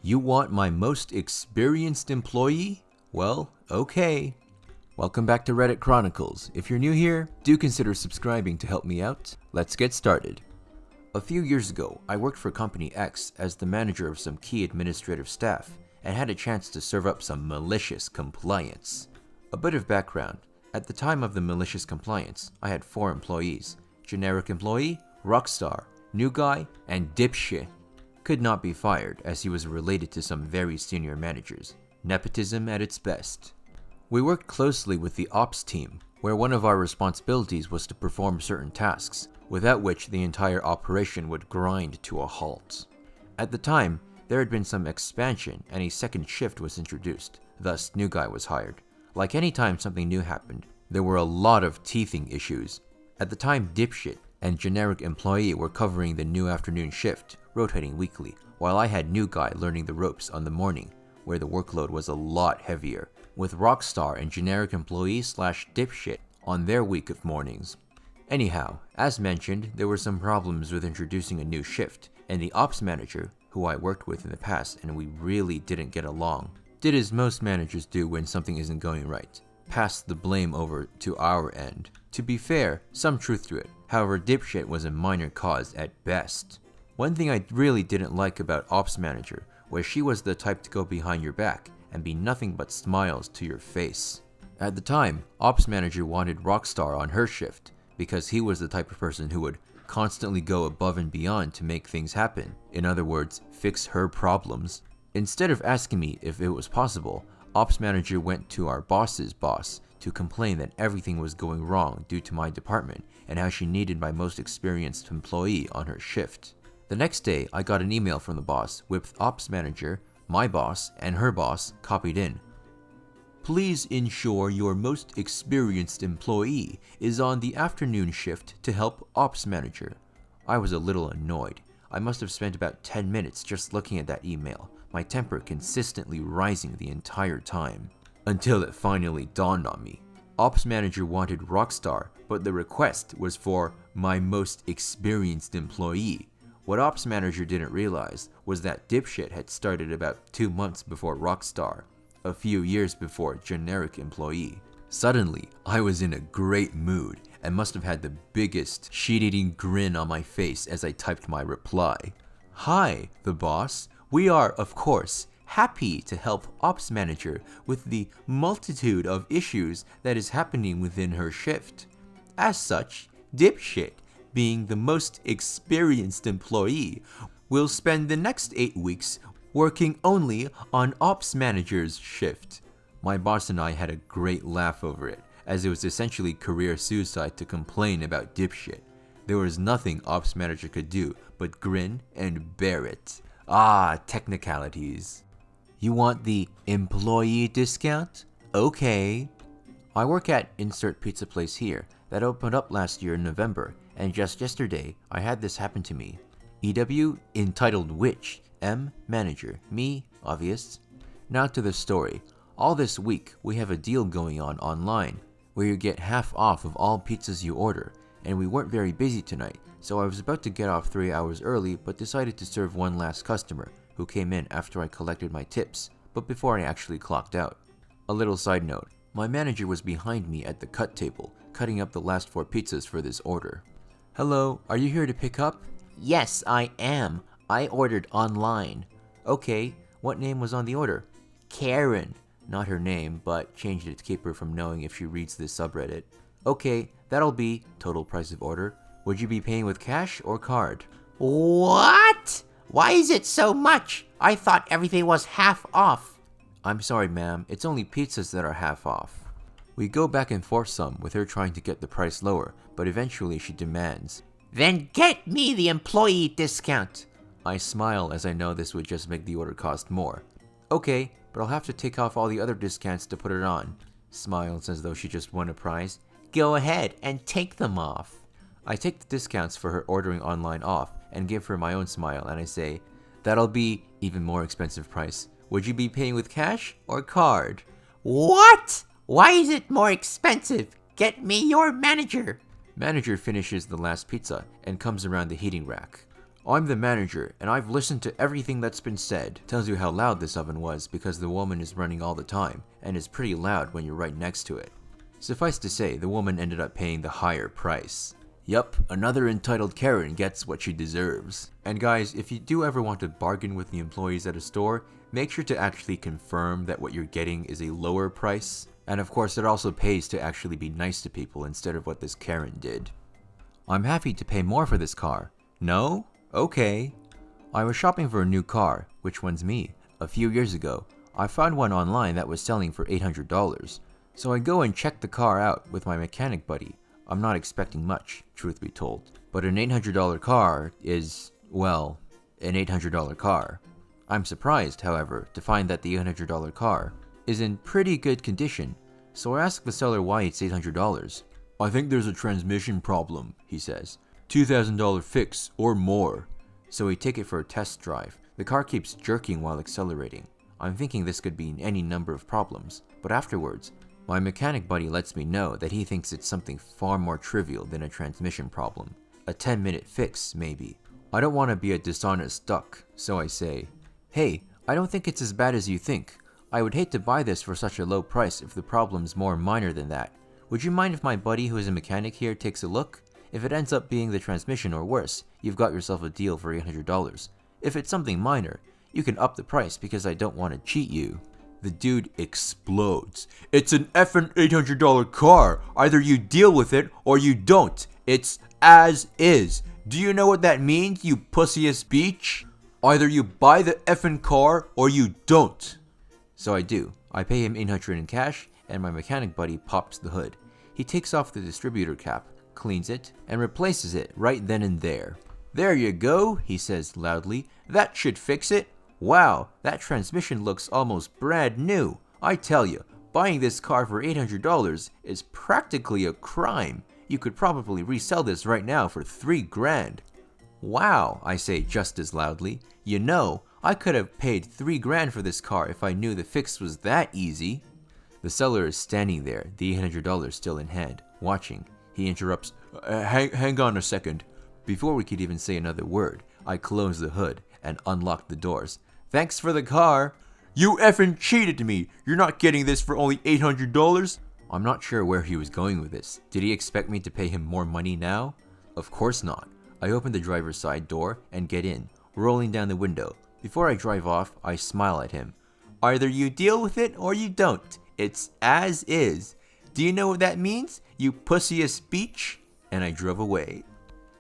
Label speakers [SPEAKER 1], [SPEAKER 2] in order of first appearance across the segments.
[SPEAKER 1] You want my most experienced employee? Well, okay. Welcome back to Reddit Chronicles. If you're new here, do consider subscribing to help me out. Let's get started. A few years ago, I worked for Company X as the manager of some key administrative staff and had a chance to serve up some malicious compliance. A bit of background. At the time of the malicious compliance, I had 4 employees: generic employee, rockstar, new guy, and dipshit. Could not be fired as he was related to some very senior managers. Nepotism at its best. We worked closely with the ops team, where one of our responsibilities was to perform certain tasks, without which the entire operation would grind to a halt. At the time, there had been some expansion and a second shift was introduced, thus new guy was hired. Like any time something new happened, there were a lot of teething issues. At the time, dipshit and generic employee were covering the new afternoon shift, rotating weekly, while I had new guy learning the ropes on the morning, where the workload was a lot heavier, with rockstar and generic employee / dipshit on their week of mornings. Anyhow, as mentioned, there were some problems with introducing a new shift, and the ops manager, who I worked with in the past and we really didn't get along, did as most managers do when something isn't going right: pass the blame over to our end. To be fair, some truth to it. However, dipshit was a minor cause at best. One thing I really didn't like about ops manager was she was the type to go behind your back and be nothing but smiles to your face. At the time, ops manager wanted rockstar on her shift because he was the type of person who would constantly go above and beyond to make things happen. In other words, fix her problems. Instead of asking me if it was possible, ops manager went to our boss's boss to complain that everything was going wrong due to my department and how she needed my most experienced employee on her shift. The next day, I got an email from the boss with ops manager, my boss, and her boss copied in. Please ensure your most experienced employee is on the afternoon shift to help ops manager. I was a little annoyed. I must have spent about 10 minutes just looking at that email, my temper consistently rising the entire time. Until it finally dawned on me. Ops manager wanted rockstar, but the request was for my most experienced employee. What ops manager didn't realize was that dipshit had started about 2 months before rockstar, a few years before generic employee. Suddenly, I was in a great mood and must have had the biggest shit-eating grin on my face as I typed my reply. Hi, the boss. We are, of course, happy to help ops manager with the multitude of issues that is happening within her shift. As such, dipshit, being the most experienced employee, will spend the next 8 weeks working only on ops manager's shift. My boss and I had a great laugh over it, as it was essentially career suicide to complain about dipshit. There was nothing ops manager could do but grin and bear it. Ah, technicalities. You want the employee discount? Okay. I work at insert pizza place here that opened up last year in November, and just yesterday I had this happen to me. EW entitled witch, M manager, me obvious. Now to the story. All this week we have a deal going on online where you get half off of all pizzas you order, and we weren't very busy tonight, so I was about to get off 3 hours early but decided to serve one last customer who came in after I collected my tips, but before I actually clocked out. A little side note, my manager was behind me at the cut table, cutting up the last 4 pizzas for this order. Hello, are you here to pick up? Yes, I am. I ordered online. Okay, what name was on the order? Karen. Not her name, but changed it to keep her from knowing if she reads this subreddit. Okay, that'll be total price of order. Would you be paying with cash or card? What? Why is it so much? I thought everything was half off. I'm sorry, ma'am. It's only pizzas that are half off. We go back and forth some, with her trying to get the price lower, but eventually she demands, Then get me the employee discount. I smile as I know this would just make the order cost more. Okay, but I'll have to take off all the other discounts to put it on. Smiles as though she just won a prize. Go ahead and take them off. I take the discounts for her ordering online off and give her my own smile, and I say, That'll be even more expensive price. Would you be paying with cash or card? What? Why is it more expensive? Get me your manager. Manager finishes the last pizza and comes around the heating rack. I'm the manager, and I've listened to everything that's been said. Tells you how loud this oven was because the woman is running all the time, and is pretty loud when you're right next to it. Suffice to say, the woman ended up paying the higher price. Yup, another entitled Karen gets what she deserves. And guys, if you do ever want to bargain with the employees at a store, make sure to actually confirm that what you're getting is a lower price. And of course, it also pays to actually be nice to people instead of what this Karen did. I'm happy to pay more for this car. No? Okay. I was shopping for a new car, which one's me. A few years ago, I found one online that was selling for $800. So I go and check the car out with my mechanic buddy. I'm not expecting much, truth be told. But an $800 car is, well, an $800 car. I'm surprised, however, to find that the $800 car is in pretty good condition, so I ask the seller why it's $800. I think there's a transmission problem, he says. $2,000 fix or more. So we take it for a test drive. The car keeps jerking while accelerating. I'm thinking this could be any number of problems, but afterwards, my mechanic buddy lets me know that he thinks it's something far more trivial than a transmission problem. A 10-minute fix, maybe. I don't want to be a dishonest duck, so I say, hey, I don't think it's as bad as you think. I would hate to buy this for such a low price if the problem's more minor than that. Would you mind if my buddy who is a mechanic here takes a look? If it ends up being the transmission or worse, you've got yourself a deal for $800. If it's something minor, you can up the price because I don't want to cheat you. The dude explodes. It's an effing $800 car. Either you deal with it or you don't. It's as is. Do you know what that means, you pussy-ass beach? Either you buy the effing car or you don't. So I do. I pay him $800 in cash, and my mechanic buddy pops the hood. He takes off the distributor cap, cleans it, and replaces it right then and there. There you go, he says loudly. That should fix it. Wow, that transmission looks almost brand new. I tell you, buying this car for $800 is practically a crime. You could probably resell this right now for $3,000. Wow, I say just as loudly. You know, I could have paid $3,000 for this car if I knew the fix was that easy. The seller is standing there, the $800 still in hand, watching. He interrupts, hang on a second. Before we could even say another word, I close the hood and unlock the doors. Thanks for the car. You effing cheated me. You're not getting this for only $800. I'm not sure where he was going with this. Did he expect me to pay him more money now? Of course not. I open the driver's side door and get in, rolling down the window. Before I drive off, I smile at him. Either you deal with it or you don't. It's as is. Do you know what that means, you pussy-ass beach? And I drove away.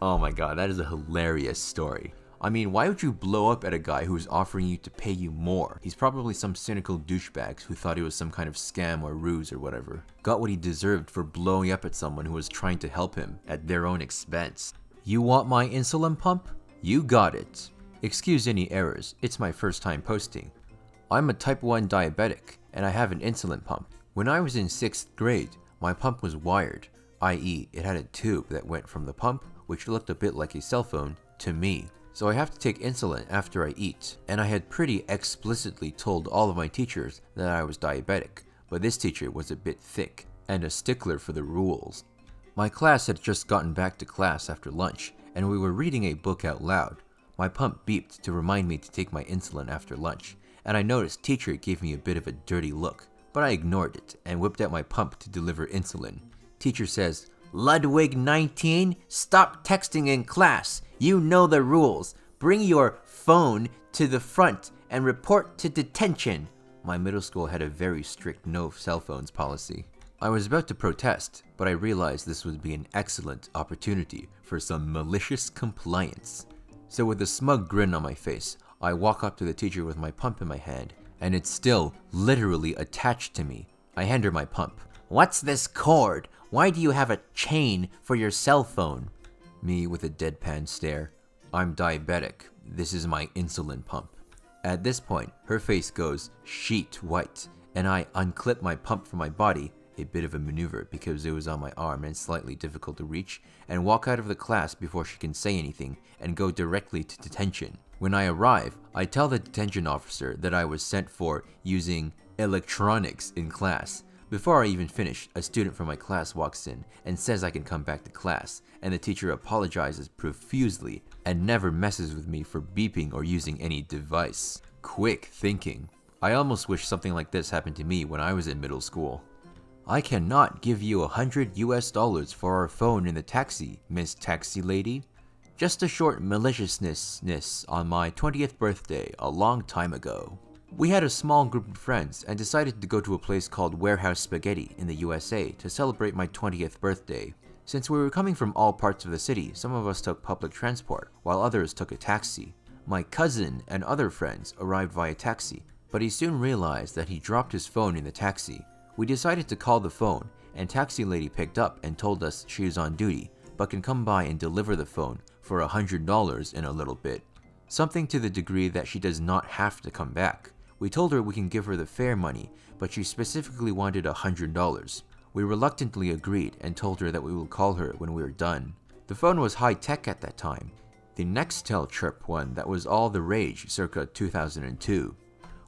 [SPEAKER 1] Oh my god, that is a hilarious story. I mean, why would you blow up at a guy who is offering you to pay you more? He's probably some cynical douchebag who thought he was some kind of scam or ruse or whatever. Got what he deserved for blowing up at someone who was trying to help him at their own expense. You want my insulin pump? You got it. Excuse any errors, it's my first time posting. I'm a type 1 diabetic, and I have an insulin pump. When I was in 6th grade, my pump was wired, i.e. it had a tube that went from the pump, which looked a bit like a cell phone, to me. So I have to take insulin after I eat, and I had pretty explicitly told all of my teachers that I was diabetic, but this teacher was a bit thick, and a stickler for the rules. My class had just gotten back to class after lunch, and we were reading a book out loud. My pump beeped to remind me to take my insulin after lunch, and I noticed teacher gave me a bit of a dirty look, but I ignored it and whipped out my pump to deliver insulin. Teacher says, Ludwig 19, stop texting in class. You know the rules. Bring your phone to the front and report to detention. My middle school had a very strict no cell phones policy. I was about to protest, but I realized this would be an excellent opportunity for some malicious compliance. So with a smug grin on my face, I walk up to the teacher with my pump in my hand, and it's still literally attached to me. I hand her my pump. What's this cord? Why do you have a chain for your cell phone? Me with a deadpan stare. I'm diabetic. This is my insulin pump. At this point, her face goes sheet white, and I unclip my pump from my body, a bit of a maneuver because it was on my arm and slightly difficult to reach, and walk out of the class before she can say anything and go directly to detention. When I arrive, I tell the detention officer that I was sent for using electronics in class, Before I even finish, a student from my class walks in and says I can come back to class, and the teacher apologizes profusely and never messes with me for beeping or using any device. Quick thinking. I almost wish something like this happened to me when I was in middle school. I cannot give you $100 for our phone in the taxi, Miss Taxi Lady. Just a short maliciousness on my 20th birthday a long time ago. We had a small group of friends and decided to go to a place called Warehouse Spaghetti in the USA to celebrate my 20th birthday. Since we were coming from all parts of the city, some of us took public transport, while others took a taxi. My cousin and other friends arrived via taxi, but he soon realized that he dropped his phone in the taxi. We decided to call the phone, and Taxi Lady picked up and told us she is on duty, but can come by and deliver the phone for $100 in a little bit. Something to the degree that she does not have to come back. We told her we can give her the fare money, but she specifically wanted $100. We reluctantly agreed and told her that we will call her when we are done. The phone was high-tech at that time. The Nextel chirp one that was all the rage circa 2002.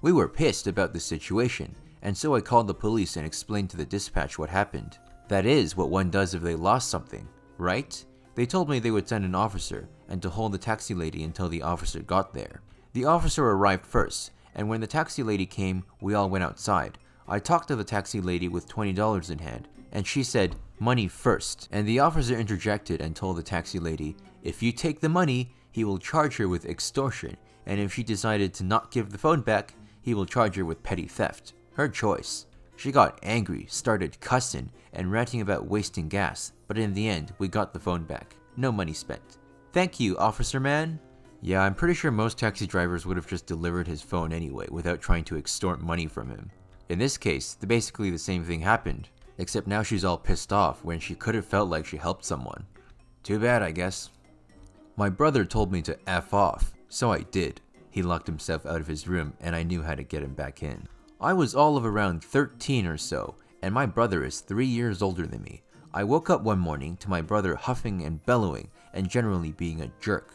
[SPEAKER 1] We were pissed about the situation, and so I called the police and explained to the dispatch what happened. That is what one does if they lost something, right? They told me they would send an officer and to hold the taxi lady until the officer got there. The officer arrived first, and when the taxi lady came, we all went outside. I talked to the taxi lady with $20 in hand, and she said, "Money first." And the officer interjected and told the taxi lady, if you take the money, he will charge her with extortion, and if she decided to not give the phone back, he will charge her with petty theft. Her choice. She got angry, started cussing, and ranting about wasting gas, but in the end, we got the phone back. No money spent. Thank you, officer man. Yeah, I'm pretty sure most taxi drivers would have just delivered his phone anyway, without trying to extort money from him. In this case, basically the same thing happened, except now she's all pissed off when she could have felt like she helped someone. Too bad, I guess. My brother told me to F off, so I did. He locked himself out of his room, and I knew how to get him back in. I was all of around 13 or so, and my brother is 3 years older than me. I woke up one morning to my brother huffing and bellowing and generally being a jerk.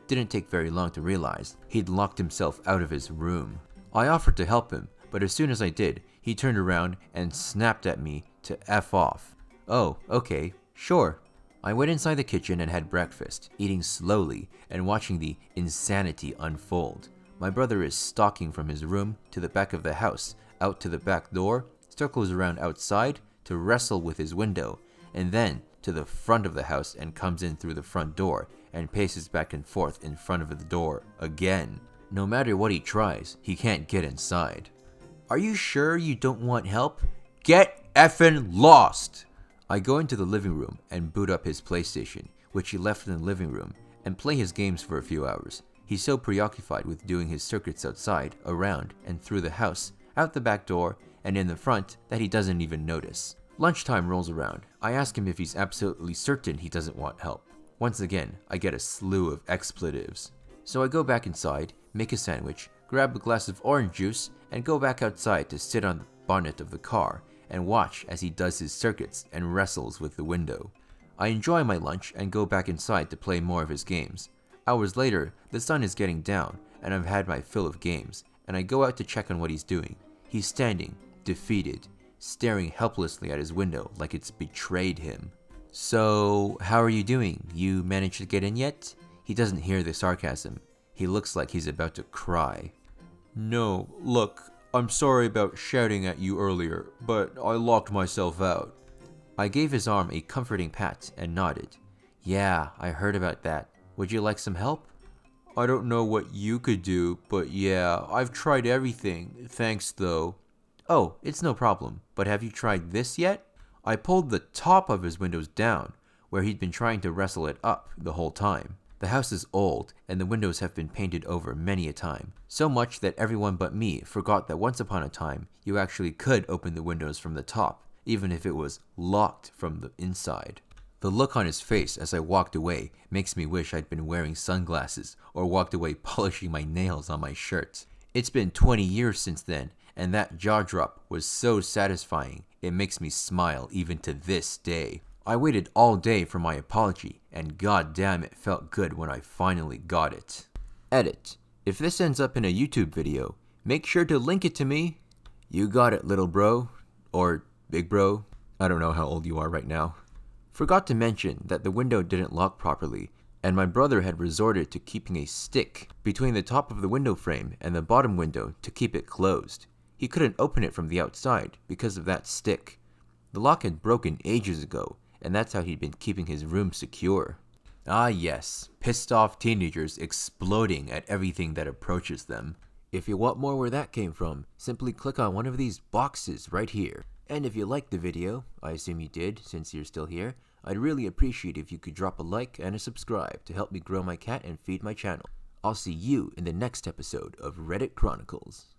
[SPEAKER 1] Didn't take very long to realize he'd locked himself out of his room. I offered to help him, but as soon as I did, he turned around and snapped at me to F off. Oh, okay, sure. I went inside the kitchen and had breakfast, eating slowly and watching the insanity unfold. My brother is stalking from his room to the back of the house, out to the back door, circles around outside to wrestle with his window, and then to the front of the house and comes in through the front door and paces back and forth in front of the door again. No matter what he tries, he can't get inside. Are you sure you don't want help? Get effing lost! I go into the living room and boot up his PlayStation, which he left in the living room, and play his games for a few hours. He's so preoccupied with doing his circuits outside, around, and through the house, out the back door, and in the front that he doesn't even notice. Lunchtime rolls around. I ask him if he's absolutely certain he doesn't want help. Once again, I get a slew of expletives. So I go back inside, make a sandwich, grab a glass of orange juice, and go back outside to sit on the bonnet of the car and watch as he does his circuits and wrestles with the window. I enjoy my lunch and go back inside to play more of his games. Hours later, the sun is getting down, and I've had my fill of games, and I go out to check on what he's doing. He's standing, defeated, staring helplessly at his window like it's betrayed him. So, how are you doing? You managed to get in yet? He doesn't hear the sarcasm. He looks like he's about to cry. No, look, I'm sorry about shouting at you earlier, but I locked myself out. I gave his arm a comforting pat and nodded. Yeah, I heard about that. Would you like some help? I don't know what you could do, but yeah, I've tried everything. Thanks though. Oh, it's no problem, but have you tried this yet? I pulled the top of his windows down, where he'd been trying to wrestle it up the whole time. The house is old, and the windows have been painted over many a time. So much that everyone but me forgot that once upon a time, you actually could open the windows from the top, even if it was locked from the inside. The look on his face as I walked away makes me wish I'd been wearing sunglasses or walked away polishing my nails on my shirt. It's been 20 years since then, and that jaw drop was so satisfying, it makes me smile even to this day. I waited all day for my apology, and goddamn it felt good when I finally got it. Edit. If this ends up in a YouTube video, make sure to link it to me. You got it, little bro. Or Big bro, I don't know how old you are right now. Forgot to mention that the window didn't lock properly, and my brother had resorted to keeping a stick between the top of the window frame and the bottom window to keep it closed. He couldn't open it from the outside because of that stick. The lock had broken ages ago, and that's how he'd been keeping his room secure. Ah yes, pissed off teenagers exploding at everything that approaches them. If you want more where that came from, simply click on one of these boxes right here. And if you liked the video, I assume you did since you're still here, I'd really appreciate if you could drop a like and a subscribe to help me grow my cat and feed my channel. I'll see you in the next episode of Reddit Chronicles.